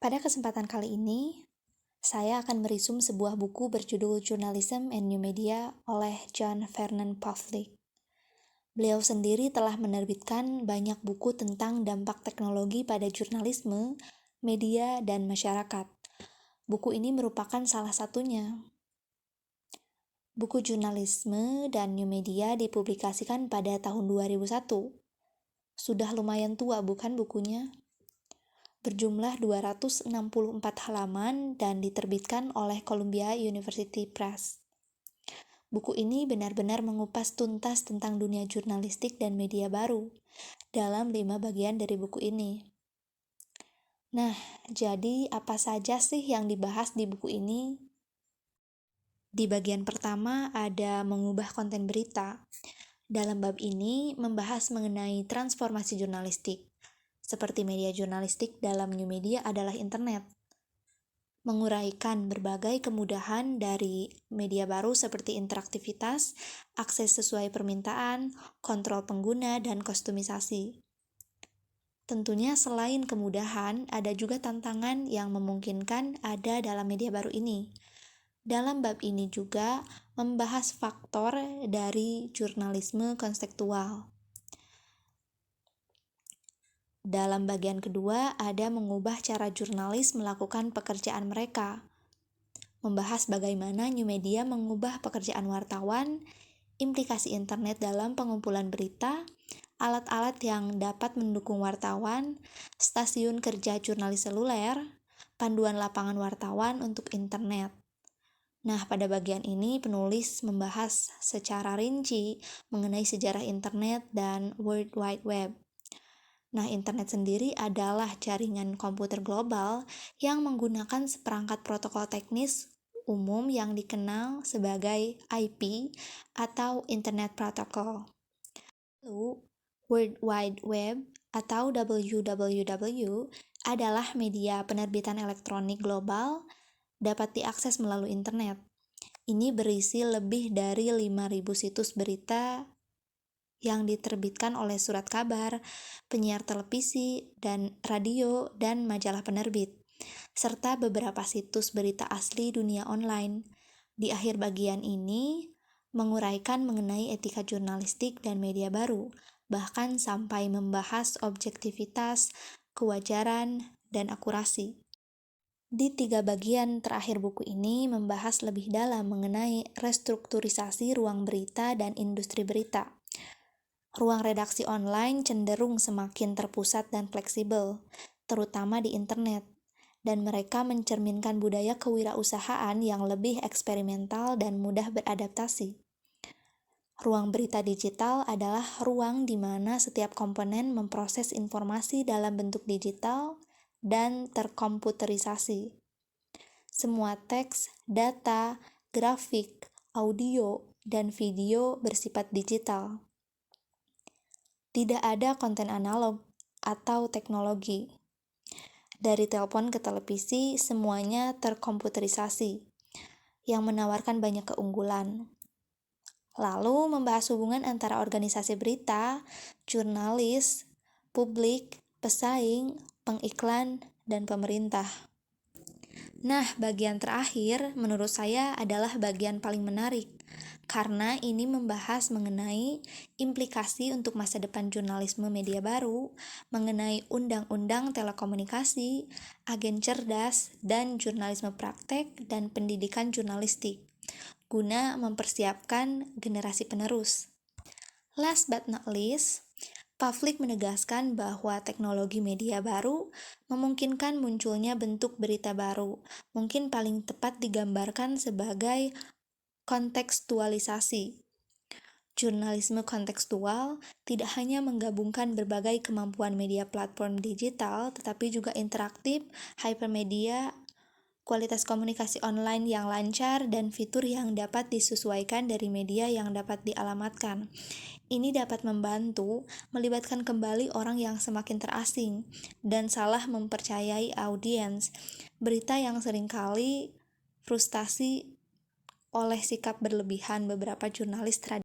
Pada kesempatan kali ini, saya akan merisum sebuah buku berjudul Journalism and New Media oleh John Vernon Pavlik. Beliau sendiri telah menerbitkan banyak buku tentang dampak teknologi pada jurnalisme, media, dan masyarakat. Buku ini merupakan salah satunya. Buku Jurnalisme dan New Media dipublikasikan pada tahun 2001. Sudah lumayan tua, bukan bukunya? Berjumlah 264 halaman dan diterbitkan oleh Columbia University Press. Buku ini benar-benar mengupas tuntas tentang dunia jurnalistik dan media baru dalam 5 bagian dari buku ini. Nah, jadi apa saja sih yang dibahas di buku ini? Di bagian pertama ada mengubah konten berita. Dalam bab ini membahas mengenai transformasi jurnalistik. Seperti media jurnalistik dalam new media adalah internet. Menguraikan berbagai kemudahan dari media baru seperti interaktivitas, akses sesuai permintaan, kontrol pengguna, dan kostumisasi. Tentunya selain kemudahan, ada juga tantangan yang memungkinkan ada dalam media baru ini. Dalam bab ini juga membahas faktor dari jurnalisme konstekstual. Dalam bagian kedua, ada mengubah cara jurnalis melakukan pekerjaan mereka. Membahas bagaimana new media mengubah pekerjaan wartawan, implikasi internet dalam pengumpulan berita, alat-alat yang dapat mendukung wartawan, stasiun kerja jurnalis seluler, panduan lapangan wartawan untuk internet. Nah, pada bagian ini penulis membahas secara rinci mengenai sejarah internet dan World Wide Web. Nah, internet sendiri adalah jaringan komputer global yang menggunakan seperangkat protokol teknis umum yang dikenal sebagai IP atau Internet Protocol. Lalu, World Wide Web atau WWW adalah media penerbitan elektronik global dapat diakses melalui internet. Ini berisi lebih dari 5.000 situs berita yang diterbitkan oleh surat kabar, penyiar televisi, dan radio, dan majalah penerbit, serta beberapa situs berita asli dunia online. Di akhir bagian ini, menguraikan mengenai etika jurnalistik dan media baru, bahkan sampai membahas objektivitas, kewajaran, dan akurasi. Di 3 bagian terakhir buku ini membahas lebih dalam mengenai restrukturisasi ruang berita dan industri berita. Ruang redaksi online cenderung semakin terpusat dan fleksibel, terutama di internet, dan mereka mencerminkan budaya kewirausahaan yang lebih eksperimental dan mudah beradaptasi. Ruang berita digital adalah ruang di mana setiap komponen memproses informasi dalam bentuk digital dan terkomputerisasi. Semua teks, data, grafik, audio, dan video bersifat digital. Tidak ada konten analog atau teknologi. Dari telepon ke televisi, semuanya terkomputerisasi, yang menawarkan banyak keunggulan. Lalu membahas hubungan antara organisasi berita, jurnalis, publik, pesaing, pengiklan, dan pemerintah. Nah, bagian terakhir menurut saya adalah bagian paling menarik, karena ini membahas mengenai implikasi untuk masa depan jurnalisme media baru, mengenai undang-undang telekomunikasi, agen cerdas, dan jurnalisme praktek dan pendidikan jurnalistik, guna mempersiapkan generasi penerus. Last but not least, Pavlik menegaskan bahwa teknologi media baru memungkinkan munculnya bentuk berita baru, mungkin paling tepat digambarkan sebagai kontekstualisasi. Jurnalisme kontekstual tidak hanya menggabungkan berbagai kemampuan media platform digital, tetapi juga interaktif, hypermedia, kualitas komunikasi online yang lancar, dan fitur yang dapat disesuaikan dari media yang dapat dialamatkan. Ini dapat membantu melibatkan kembali orang yang semakin terasing dan salah mempercayai audiens. Berita yang seringkali frustasi oleh sikap berlebihan beberapa jurnalis tradisional.